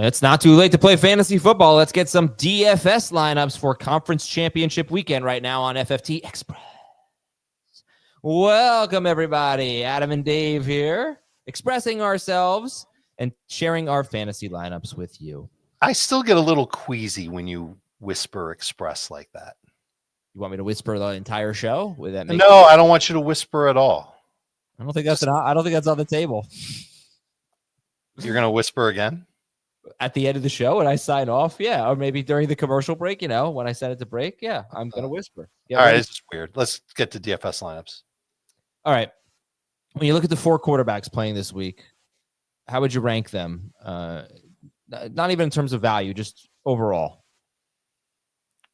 It's not too late to play fantasy football. Let's get some DFS lineups for Conference Championship weekend right now on FFT Express. Welcome, everybody. Adam and Dave here, expressing ourselves and sharing our fantasy lineups with you. I still get a little queasy when you whisper express like that. You want me to whisper the entire show? Would that make No, I don't want you to whisper at all. I don't think that's on the table. You're going to whisper again? At the end of the show when I sign off, yeah, or maybe during the commercial break, when I set it to break, yeah, I'm going to whisper. All right, this is weird. Let's get to DFS lineups. All right. When you look at the 4 quarterbacks playing this week, how would you rank them? Not even in terms of value, just overall.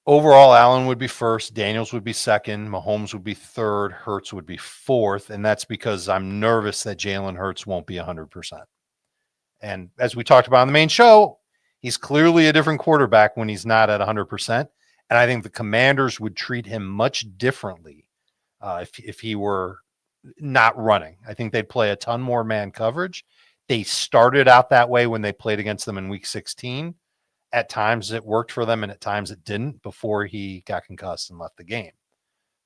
Overall, Allen would be first, Daniels would be second, Mahomes would be third, Hurts would be fourth, and that's because I'm nervous that Jalen Hurts won't be 100%. And as we talked about on the main show, he's clearly a different quarterback when he's not at 100%. And I think the Commanders would treat him much differently if he were not running. I think they'd play a ton more man coverage. They started out that way when they played against them in week 16. At times it worked for them and at times it didn't before he got concussed and left the game.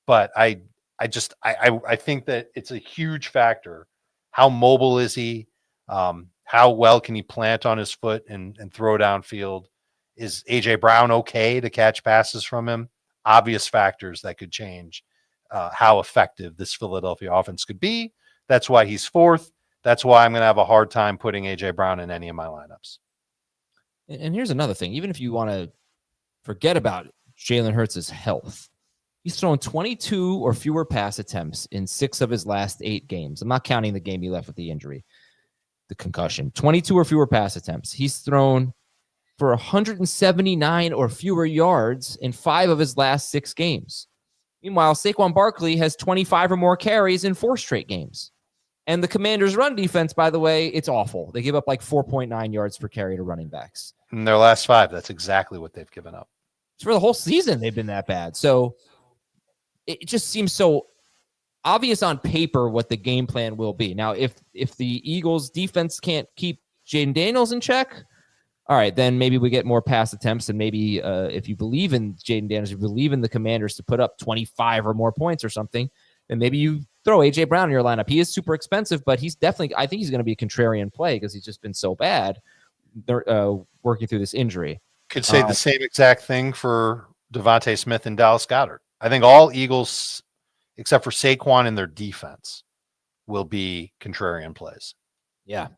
But I think that it's a huge factor. How mobile is he? How well can he plant on his foot and throw downfield? Is A.J. Brown okay to catch passes from him? Obvious factors that could change how effective this Philadelphia offense could be. That's why he's fourth. That's why I'm going to have a hard time putting A.J. Brown in any of my lineups. And here's another thing. Even if you want to forget about Jalen Hurts' health, he's thrown 22 or fewer pass attempts in 6 of his last 8 games. I'm not counting the game he left with the injury. The concussion, 22 or fewer pass attempts. He's thrown for 179 or fewer yards in 5 of his last 6 games. Meanwhile, Saquon Barkley has 25 or more carries in 4 straight games. And the Commanders' run defense, by the way, it's awful. They give up like 4.9 yards per carry to running backs. In their last 5, that's exactly what they've given up. For the whole season, they've been that bad. So it just seems so obvious on paper what the game plan will be. Now, if the Eagles defense can't keep Jaden Daniels in check, all right, then maybe we get more pass attempts. And maybe if you believe in Jaden Daniels, if you believe in the Commanders to put up 25 or more points or something, then maybe you throw A.J. Brown in your lineup. He is super expensive, but he's definitely, I think he's going to be a contrarian play because he's just been so bad working through this injury. Could say the same exact thing for Devontae Smith and Dallas Goedert. I think all Eagles, except for Saquon and their defense, will be contrarian plays. Yeah.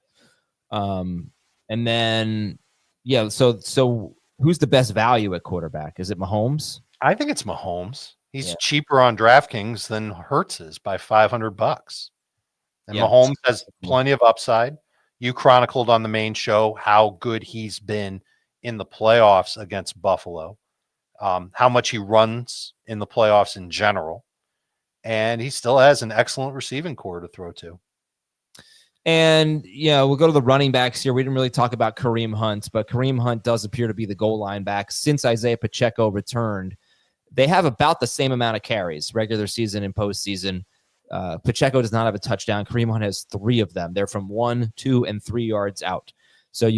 And then, yeah, so who's the best value at quarterback? Is it Mahomes? I think it's Mahomes. He's cheaper on DraftKings than Hurts is by $500. And Mahomes has plenty of upside. You chronicled on the main show how good he's been in the playoffs against Buffalo, how much he runs in the playoffs in general. And he still has an excellent receiving core to throw to. And, we'll go to the running backs here. We didn't really talk about Kareem Hunt, but Kareem Hunt does appear to be the goal line back since Isaiah Pacheco returned. They have about the same amount of carries, regular season and postseason. Pacheco does not have a touchdown. Kareem Hunt has 3 of them. They're from 1, 2, and 3 yards out. So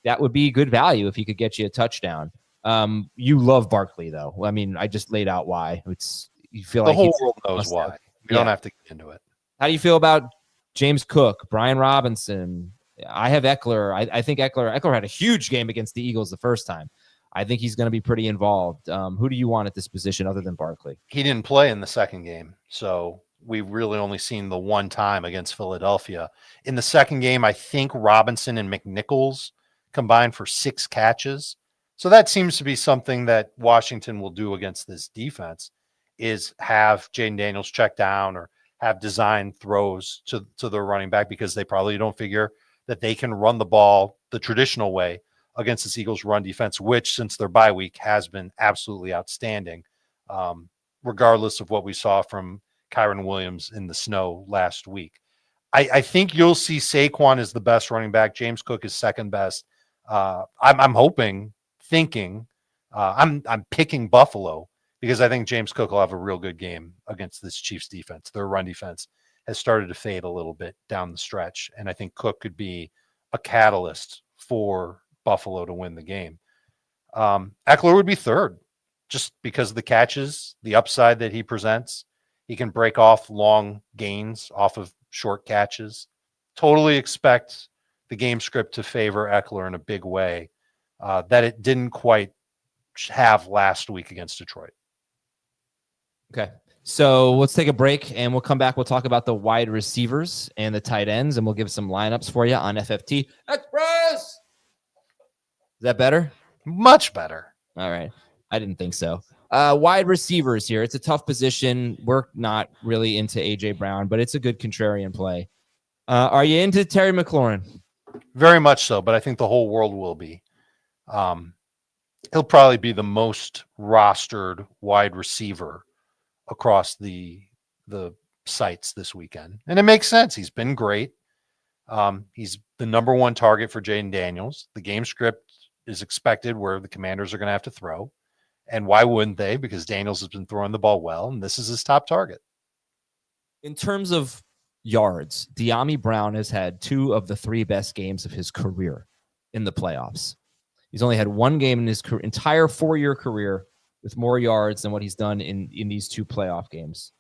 that would be good value if he could get you a touchdown. You love Barkley, though. I mean, I just laid out why. You feel like the whole world knows why. We don't have to get into it. How do you feel about James Cook, Brian Robinson? I have Eckler. I think Eckler had a huge game against the Eagles the first time. I think he's going to be pretty involved. Who do you want at this position other than Barkley? He didn't play in the second game, so we've really only seen the one time against Philadelphia. In the second game, I think Robinson and McNichols combined for 6 catches. So that seems to be something that Washington will do against this defense, is have Jaden Daniels check down or have designed throws to their running back, because they probably don't figure that they can run the ball the traditional way against this Eagles run defense, which since their bye week has been absolutely outstanding, regardless of what we saw from Kyron Williams in the snow last week. I think you'll see Saquon is the best running back. James Cook is second best. I'm picking Buffalo because I think James Cook will have a real good game against this Chiefs defense. Their run defense has started to fade a little bit down the stretch, and I think Cook could be a catalyst for Buffalo to win the game. Eckler would be third just because of the catches, the upside that he presents. He can break off long gains off of short catches. Totally expect the game script to favor Eckler in a big way that it didn't quite have last week against Detroit. Okay. So let's take a break and we'll come back. We'll talk about the wide receivers and the tight ends, and we'll give some lineups for you on FFT Express. Is that better? Much better. All right. I didn't think so. Wide receivers here. It's a tough position. We're not really into A.J. Brown, but it's a good contrarian play. Are you into Terry McLaurin? Very much so, but I think the whole world will be. He'll probably be the most rostered wide receiver across the sites this weekend. And it makes sense. He's been great. He's the number one target for Jaden Daniels. The game script is expected where the Commanders are going to have to throw. And why wouldn't they? Because Daniels has been throwing the ball well, and this is his top target. In terms of yards, De'Ami Brown has had 2 of the 3 best games of his career in the playoffs. He's only had 1 game in his entire 4-year career with more yards than what he's done in these 2 playoff games.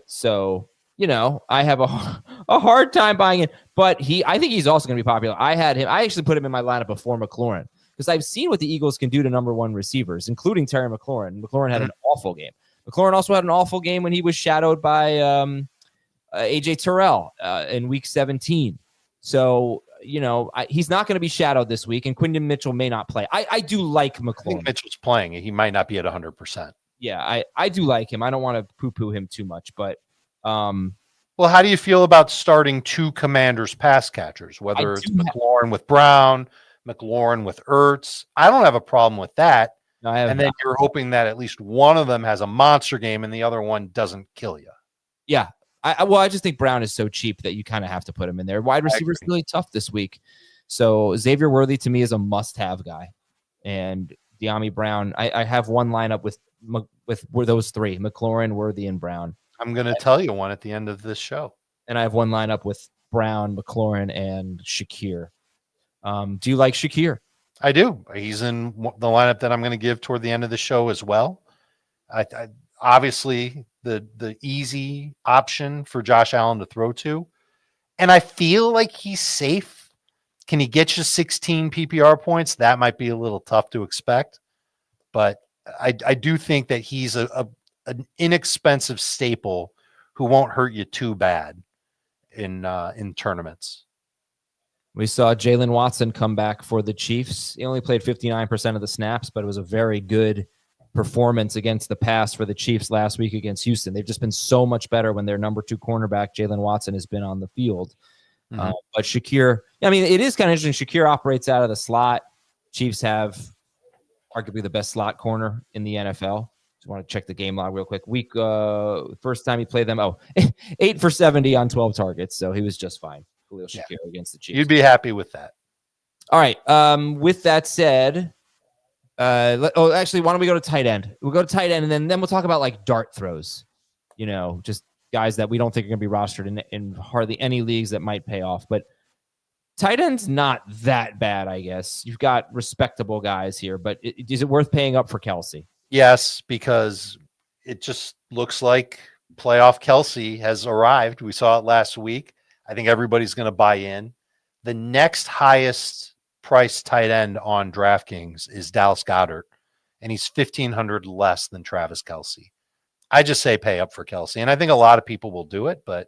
So, you know, I have a hard time buying it, but I think he's also going to be popular. I actually put him in my lineup before McLaurin because I've seen what the Eagles can do to number 1 receivers, including Terry McLaurin. McLaurin had an awful game. McLaurin also had an awful game when he was shadowed by AJ Terrell in week 17. So, you know, he's not going to be shadowed this week, and Quinton Mitchell may not play. I do like McLaurin. I think Mitchell's playing. He might not be at 100%. Yeah, I do like him. I don't want to poo-poo him too much, but well, how do you feel about starting 2 Commanders pass catchers, whether it's McLaurin with Brown, McLaurin with Ertz? I don't have a problem with that. No, and then you're hoping that at least one of them has a monster game and the other one doesn't kill you. Yeah. I just think Brown is so cheap that you kind of have to put him in there. Wide receiver is really tough this week. So Xavier Worthy to me is a must-have guy. And De'Ami Brown, I have one lineup with those 3, McLaurin, Worthy, and Brown. I'm going to tell you one at the end of this show. And I have one lineup with Brown, McLaurin, and Shakir. Do you like Shakir? I do. He's in the lineup that I'm going to give toward the end of the show as well. I obviously the easy option for Josh Allen to throw to. And I feel like he's safe. Can he get you 16 PPR points? That might be a little tough to expect. But I do think that he's an inexpensive staple who won't hurt you too bad in tournaments. We saw Jalen Watson come back for the Chiefs. He only played 59% of the snaps, but it was a very good performance against the pass for the Chiefs last week against Houston. They've just been so much better when their number 2 cornerback, Jalen Watson, has been on the field. But Shakir, I mean, it is kind of interesting. Shakir operates out of the slot. Chiefs have arguably the best slot corner in the NFL. Just want to check the game log real quick. First time he played them, 8 for 70 on 12 targets. So he was just fine. Khalil Shakir against the Chiefs. You'd be happy with that. All right. With that said, actually, why don't we go to tight end? We'll go to tight end, and then we'll talk about like dart throws. You know, just guys that we don't think are going to be rostered in hardly any leagues that might pay off. But tight end's not that bad, I guess. You've got respectable guys here, but is it worth paying up for Kelsey? Yes, because it just looks like playoff Kelsey has arrived. We saw it last week. I think everybody's going to buy in. The next highest price tight end on DraftKings is Dallas Goedert, and he's $1,500 less than Travis Kelsey. I just say pay up for Kelsey, and I think a lot of people will do it, but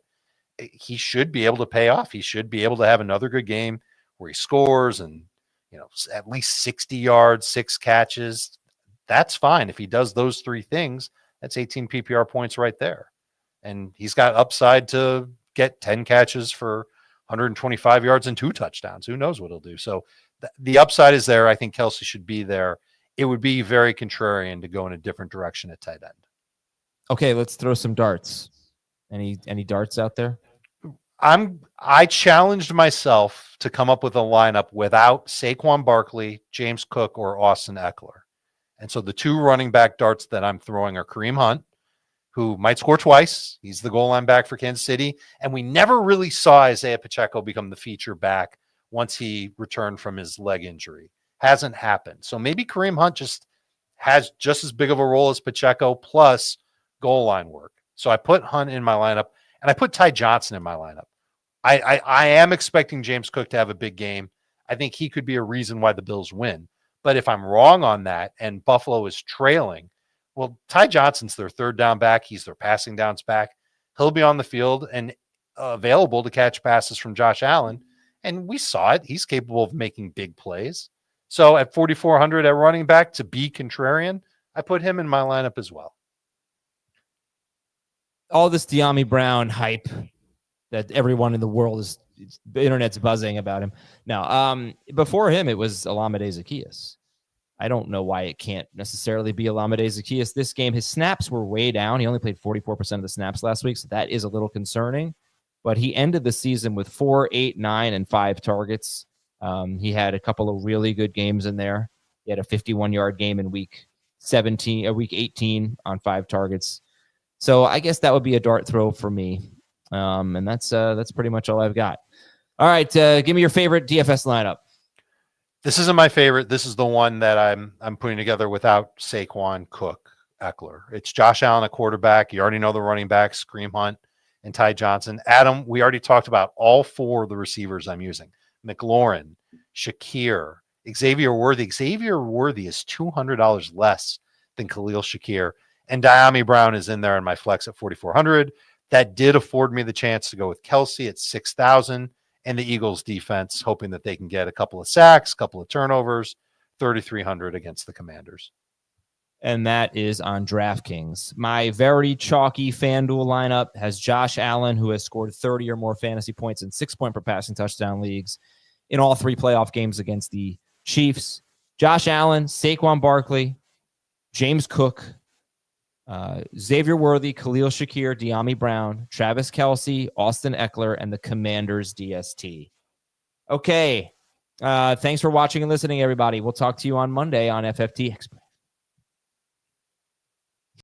he should be able to pay off. He should be able to have another good game where he scores and, you know, at least 60 yards, 6 catches. That's fine. If he does those 3 things, that's 18 PPR points right there. And he's got upside to get 10 catches for 125 yards and 2 touchdowns. Who knows what he'll do? So the upside is there. I think Kelsey should be there. It would be very contrarian to go in a different direction at tight end. Okay, let's throw some darts. Any darts out there? I challenged myself to come up with a lineup without Saquon Barkley, James Cook, or Austin Eckler. And so the 2 running back darts that I'm throwing are Kareem Hunt, who might score twice. He's the goal line back for Kansas City. And we never really saw Isaiah Pacheco become the feature back once he returned from his leg injury. Hasn't happened. So maybe Kareem Hunt just has just as big of a role as Pacheco plus goal line work. So I put Hunt in my lineup, and I put Ty Johnson in my lineup. I am expecting James Cook to have a big game. I think he could be a reason why the Bills win. But if I'm wrong on that and Buffalo is trailing, well, Ty Johnson's their third down back. He's their passing downs back. He'll be on the field and available to catch passes from Josh Allen. And we saw it. He's capable of making big plays. So at 4,400 at running back to be contrarian, I put him in my lineup as well. All this De'Ami Brown hype that everyone in the world the internet's buzzing about him. Now, before him, it was Olamide Zaccheaus. I don't know why it can't necessarily be Olamide Zaccheaus this game. His snaps were way down. He only played 44% of the snaps last week, so that is a little concerning. But he ended the season with 4, 8, 9, and 5 targets. He had a couple of really good games in there. He had a 51-yard game in week 18 on 5 targets. So I guess that would be a dart throw for me. And that's pretty much all I've got. All right, give me your favorite DFS lineup. This isn't my favorite. This is the one that I'm putting together without Saquon, Cook, Eckler. It's Josh Allen, a quarterback. You already know the running backs, Kareem Hunt and Ty Johnson. Adam, we already talked about all 4 of the receivers I'm using. McLaurin, Shakir, Xavier Worthy. Xavier Worthy is $200 less than Khalil Shakir. And De'Ami Brown is in there in my flex at 4,400. That did afford me the chance to go with Kelsey at 6,000 and the Eagles defense, hoping that they can get a couple of sacks, a couple of turnovers, 3,300 against the Commanders. And that is on DraftKings. My very chalky FanDuel lineup has Josh Allen, who has scored 30 or more fantasy points in 6-point per passing touchdown leagues in all 3 playoff games against the Chiefs. Josh Allen, Saquon Barkley, James Cook, Xavier Worthy, Khalil Shakir, De'Ami Brown, Travis Kelce, Austin Eckler, and the Commanders DST. Okay. Thanks for watching and listening, everybody. We'll talk to you on Monday on FFT Express.